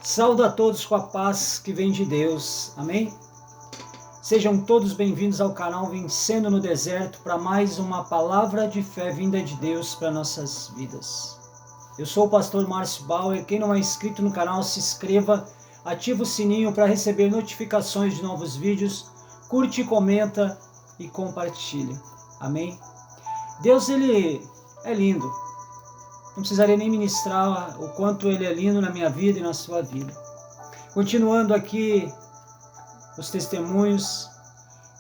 Saúdo a todos com a paz que vem de Deus, amém? Sejam todos bem-vindos ao canal Vencendo no Deserto para mais uma palavra de fé vinda de Deus para nossas vidas. Eu sou o pastor Márcio Bauer. Quem não é inscrito no canal, se inscreva, ativa o sininho para receber notificações de novos vídeos, curte, comenta e compartilha, amém? Deus, Ele é lindo. Não precisaria nem ministrar o quanto Ele é lindo na minha vida e na sua vida. Continuando aqui os testemunhos,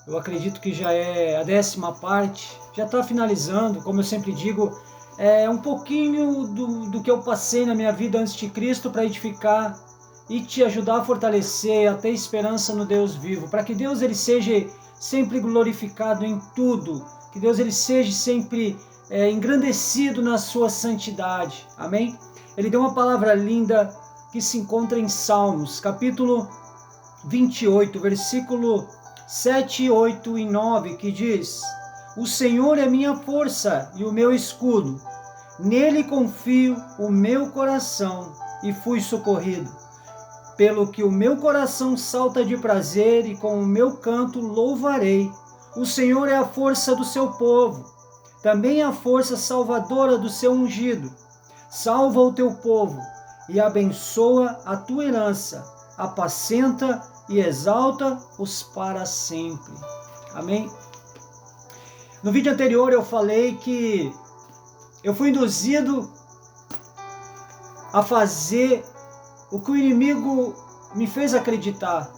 eu acredito que já é a 10ª parte, já está finalizando. Como eu sempre digo, é um pouquinho do que eu passei na minha vida antes de Cristo para edificar e te ajudar a fortalecer, a ter esperança no Deus vivo, para que Deus Ele seja sempre glorificado em tudo, que Deus Ele seja sempre engrandecido na sua santidade, amém? Ele deu uma palavra linda que se encontra em Salmos, capítulo 28, versículo 7, 8 e 9, que diz: O Senhor é minha força e o meu escudo, nele confio o meu coração e fui socorrido. Pelo que o meu coração salta de prazer e com o meu canto louvarei. O Senhor é a força do seu povo, também a força salvadora do seu ungido. Salva o teu povo e abençoa a tua herança, apacenta e exalta-os para sempre. Amém? No vídeo anterior eu falei que eu fui induzido a fazer o que o inimigo me fez acreditar.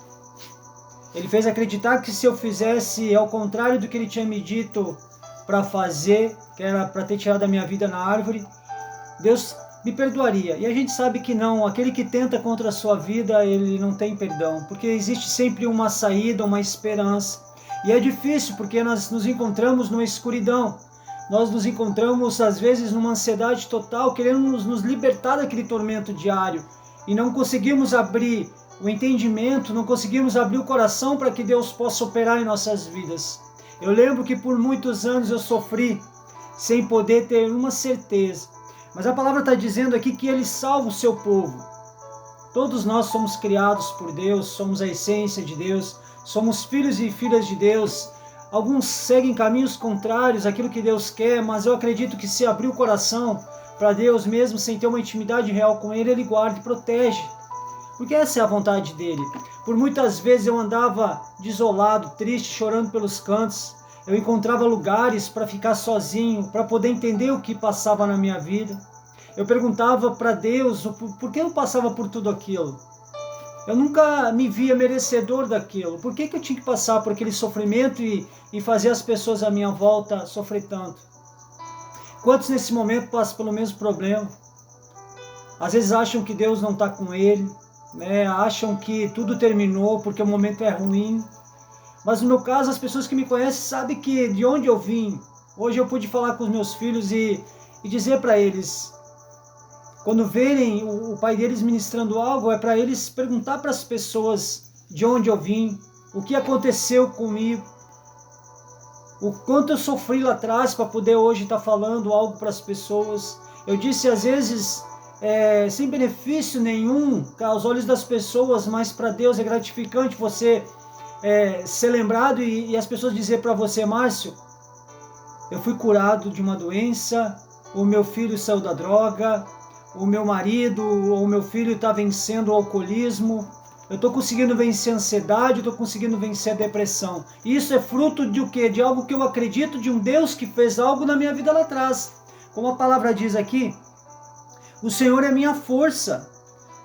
Ele fez acreditar que se eu fizesse ao contrário do que ele tinha me dito para fazer, que era para ter tirado a minha vida na árvore, Deus me perdoaria. E a gente sabe que não. Aquele que tenta contra a sua vida, ele não tem perdão, porque existe sempre uma saída, uma esperança. E é difícil porque nós nos encontramos numa escuridão. Nós nos encontramos às vezes numa ansiedade total, querendo nos libertar daquele tormento diário, e não conseguimos abrir o entendimento, não conseguimos abrir o coração para que Deus possa operar em nossas vidas. Eu lembro que por muitos anos eu sofri sem poder ter uma certeza. Mas a palavra está dizendo aqui que Ele salva o seu povo. Todos nós somos criados por Deus, somos a essência de Deus, somos filhos e filhas de Deus. Alguns seguem caminhos contrários àquilo que Deus quer, mas eu acredito que se abrir o coração para Deus mesmo, sem ter uma intimidade real com Ele, Ele guarda e protege. Porque essa é a vontade dele. Por muitas vezes eu andava desolado, triste, chorando pelos cantos. Eu encontrava lugares para ficar sozinho, para poder entender o que passava na minha vida. Eu perguntava para Deus por que eu passava por tudo aquilo. Eu nunca me via merecedor daquilo. Por que eu tinha que passar por aquele sofrimento e fazer as pessoas à minha volta sofrer tanto? Quantos nesse momento passam pelo mesmo problema? Às vezes acham que Deus não está com ele, né? Acham que tudo terminou porque o momento é ruim. Mas no meu caso, as pessoas que me conhecem sabem que de onde eu vim. Hoje eu pude falar com os meus filhos e dizer para eles, quando verem o pai deles ministrando algo, é para eles perguntar para as pessoas de onde eu vim, o que aconteceu comigo, o quanto eu sofri lá atrás para poder hoje estar falando algo para as pessoas. Eu disse às vezes sem benefício nenhum aos olhos das pessoas, mas para Deus é gratificante você ser lembrado e as pessoas dizer para você: Márcio, eu fui curado de uma doença, o meu filho saiu da droga, o meu marido ou o meu filho está vencendo o alcoolismo, eu estou conseguindo vencer a ansiedade, eu estou conseguindo vencer a depressão. Isso é fruto de o quê? De algo que eu acredito, de um Deus que fez algo na minha vida lá atrás. Como a palavra diz aqui, o Senhor é minha força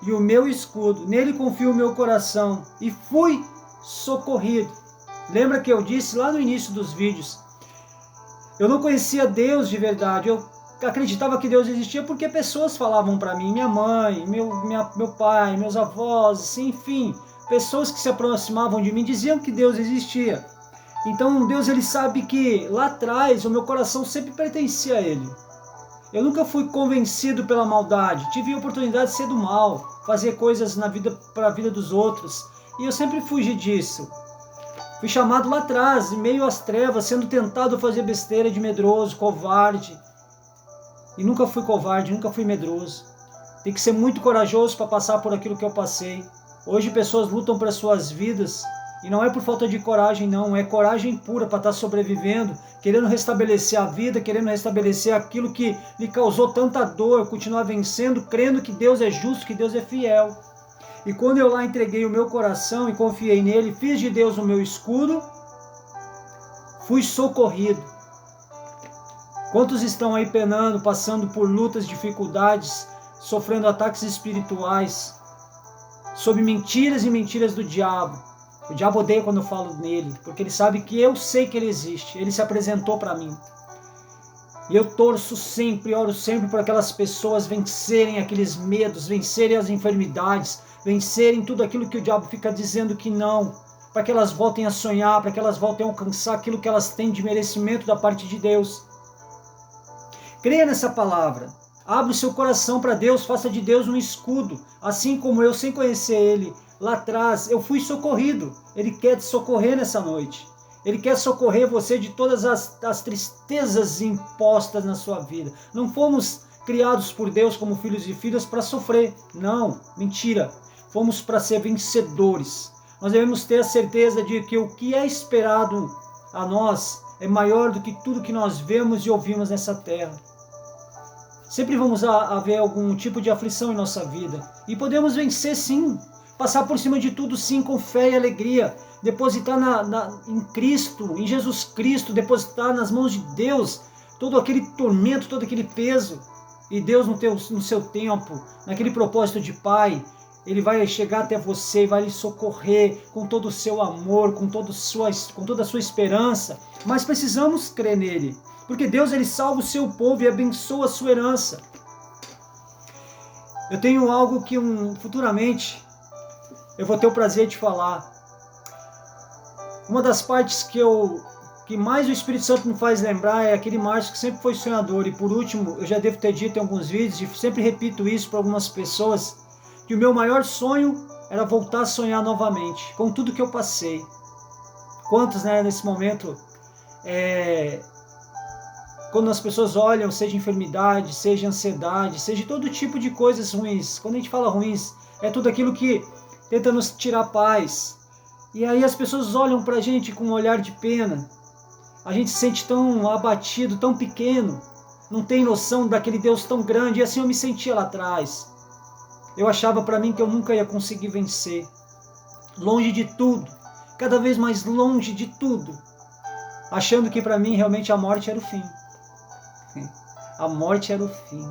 e o meu escudo, nele confio o meu coração e fui socorrido. Lembra que eu disse lá no início dos vídeos, eu não conhecia Deus de verdade, eu acreditava que Deus existia porque pessoas falavam para mim, minha mãe, meu pai, meus avós, enfim, pessoas que se aproximavam de mim diziam que Deus existia. Então Deus, ele sabe que lá atrás o meu coração sempre pertencia a Ele. Eu nunca fui convencido pela maldade, tive a oportunidade de ser do mal, fazer coisas na vida para a vida dos outros, e eu sempre fugi disso. Fui chamado lá atrás, em meio às trevas, sendo tentado a fazer besteira, de medroso, covarde. E nunca fui covarde, nunca fui medroso. Tem que ser muito corajoso para passar por aquilo que eu passei. Hoje pessoas lutam para suas vidas e não é por falta de coragem, não. É coragem pura para estar sobrevivendo, querendo restabelecer a vida, querendo restabelecer aquilo que lhe causou tanta dor, continuar vencendo, crendo que Deus é justo, que Deus é fiel. E quando eu lá entreguei o meu coração e confiei nele, fiz de Deus o meu escudo, fui socorrido. Quantos estão aí penando, passando por lutas, dificuldades, sofrendo ataques espirituais, sob mentiras e mentiras do diabo? O diabo odeia quando eu falo nele, porque ele sabe que eu sei que ele existe, ele se apresentou para mim. E eu torço sempre, oro sempre para aquelas pessoas vencerem aqueles medos, vencerem as enfermidades, vencerem tudo aquilo que o diabo fica dizendo que não, para que elas voltem a sonhar, para que elas voltem a alcançar aquilo que elas têm de merecimento da parte de Deus. Creia nessa palavra, abra o seu coração para Deus, faça de Deus um escudo, assim como eu, sem conhecer Ele, lá atrás, eu fui socorrido. Ele quer te socorrer nessa noite. Ele quer socorrer você de todas as tristezas impostas na sua vida. Não fomos criados por Deus como filhos e filhas para sofrer. Não, mentira. Fomos para ser vencedores. Nós devemos ter a certeza de que o que é esperado a nós é maior do que tudo que nós vemos e ouvimos nessa terra. Sempre vamos haver algum tipo de aflição em nossa vida. E podemos vencer sim. Passar por cima de tudo sim, com fé e alegria. Depositar em Cristo, em Jesus Cristo. Depositar nas mãos de Deus todo aquele tormento, todo aquele peso. E Deus no seu tempo, naquele propósito de Pai, Ele vai chegar até você e vai lhe socorrer com todo o seu amor, com toda a sua esperança. Mas precisamos crer nele. Porque Deus, Ele salva o seu povo e abençoa a sua herança. Eu tenho algo que futuramente eu vou ter o prazer de falar. Uma das partes que mais o Espírito Santo me faz lembrar é aquele Márcio que sempre foi sonhador. E por último, eu já devo ter dito em alguns vídeos, e sempre repito isso para algumas pessoas, que o meu maior sonho era voltar a sonhar novamente, com tudo que eu passei. Quantos, né, nesse momento, quando as pessoas olham, seja enfermidade, seja ansiedade, seja todo tipo de coisas ruins. Quando a gente fala ruins, é tudo aquilo que tenta nos tirar paz. E aí as pessoas olham pra gente com um olhar de pena. A gente se sente tão abatido, tão pequeno. Não tem noção daquele Deus tão grande. E assim eu me sentia lá atrás. Eu achava pra mim que eu nunca ia conseguir vencer. Longe de tudo. Cada vez mais longe de tudo. Achando que pra mim realmente a morte era o fim. A morte era o fim.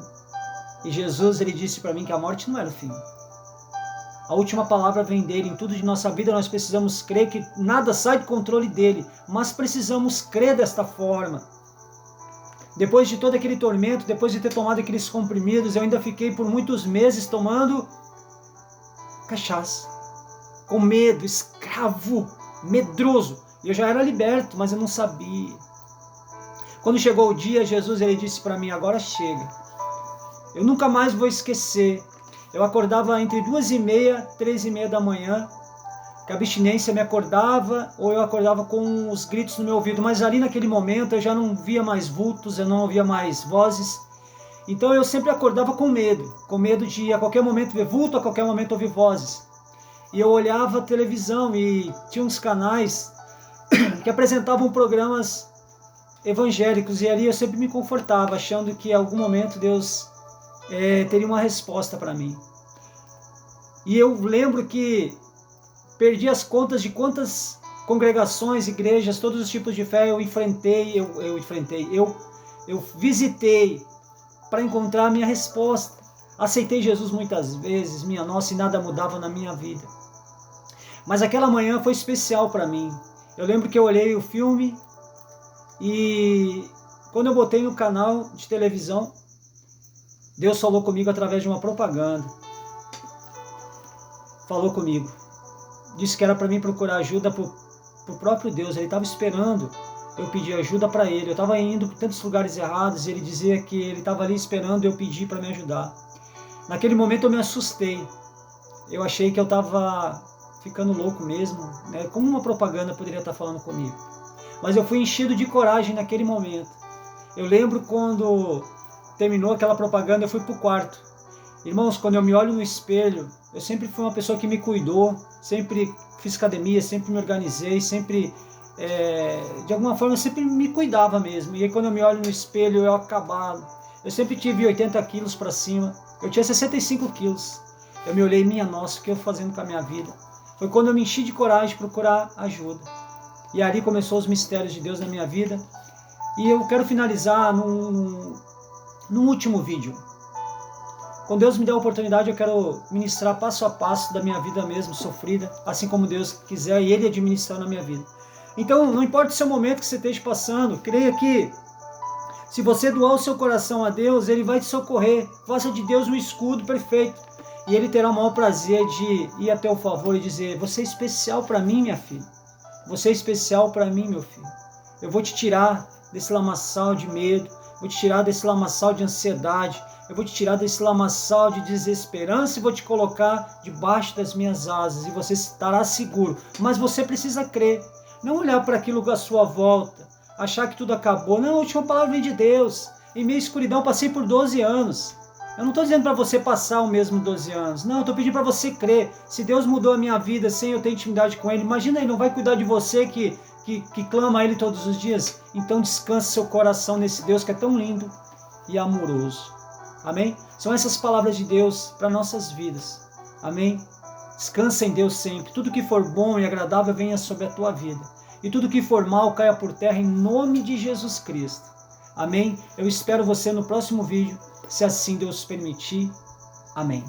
E Jesus, Ele disse para mim que a morte não era o fim. A última palavra vem dele. Em tudo de nossa vida nós precisamos crer que nada sai do controle dele. Mas precisamos crer desta forma. Depois de todo aquele tormento, depois de ter tomado aqueles comprimidos, eu ainda fiquei por muitos meses tomando cachaça. Com medo, escravo, medroso. E eu já era liberto, mas eu não sabia. Quando chegou o dia, Jesus, Ele disse para mim, agora chega. Eu nunca mais vou esquecer. Eu acordava entre 2h30 e 3h30 da manhã, que a abstinência me acordava, ou eu acordava com os gritos no meu ouvido. Mas ali naquele momento eu já não via mais vultos, eu não ouvia mais vozes. Então eu sempre acordava com medo de a qualquer momento ver vulto, a qualquer momento ouvir vozes. E eu olhava a televisão e tinha uns canais que apresentavam programas evangélicos, e ali eu sempre me confortava, achando que em algum momento Deus teria uma resposta para mim. E eu lembro que perdi as contas de quantas congregações, igrejas, todos os tipos de fé eu visitei para encontrar a minha resposta. Aceitei Jesus muitas vezes, minha nossa, e nada mudava na minha vida. Mas aquela manhã foi especial para mim. Eu lembro que eu olhei o filme e quando eu botei no canal de televisão, Deus falou comigo através de uma propaganda. Falou comigo. Disse que era para mim procurar ajuda para o próprio Deus. Ele estava esperando eu pedir ajuda para Ele. Eu estava indo por tantos lugares errados e Ele dizia que Ele estava ali esperando eu pedir para me ajudar. Naquele momento eu me assustei. Eu achei que eu estava ficando louco mesmo, né? Como uma propaganda poderia estar falando comigo. Mas eu fui enchido de coragem naquele momento. Eu lembro quando terminou aquela propaganda, eu fui para o quarto. Irmãos, quando eu me olho no espelho, eu sempre fui uma pessoa que me cuidou, sempre fiz academia, sempre me organizei, sempre, de alguma forma, eu sempre me cuidava mesmo. E aí quando eu me olho no espelho, eu acabado. Eu sempre tive 80 quilos para cima, eu tinha 65 quilos. Eu me olhei, minha nossa, o que eu fazendo com a minha vida? Foi quando eu me enchi de coragem de procurar ajuda. E ali começou os mistérios de Deus na minha vida. E eu quero finalizar num último vídeo. Quando Deus me der a oportunidade, eu quero ministrar passo a passo da minha vida mesmo, sofrida, assim como Deus quiser e Ele administrar na minha vida. Então, não importa o seu momento que você esteja passando, creia que se você doar o seu coração a Deus, Ele vai te socorrer. Faça de Deus um escudo perfeito. E Ele terá o maior prazer de ir a teu favor e dizer: você é especial para mim, minha filha. Você é especial para mim, meu filho. Eu vou te tirar desse lamaçal de medo, vou te tirar desse lamaçal de ansiedade, eu vou te tirar desse lamaçal de desesperança e vou te colocar debaixo das minhas asas e você estará seguro. Mas você precisa crer, não olhar para aquilo à sua volta, achar que tudo acabou. Não, a última palavra vem de Deus. Em meio à escuridão passei por 12 anos. Eu não estou dizendo para você passar o mesmo 12 anos. Não, eu estou pedindo para você crer. Se Deus mudou a minha vida sem eu ter intimidade com Ele, imagina, Ele não vai cuidar de você que clama a Ele todos os dias. Então descanse seu coração nesse Deus que é tão lindo e amoroso. Amém? São essas palavras de Deus para nossas vidas. Amém? Descansa em Deus sempre. Tudo que for bom e agradável venha sobre a tua vida. E tudo que for mal caia por terra em nome de Jesus Cristo. Amém? Eu espero você no próximo vídeo, se assim Deus permitir. Amém.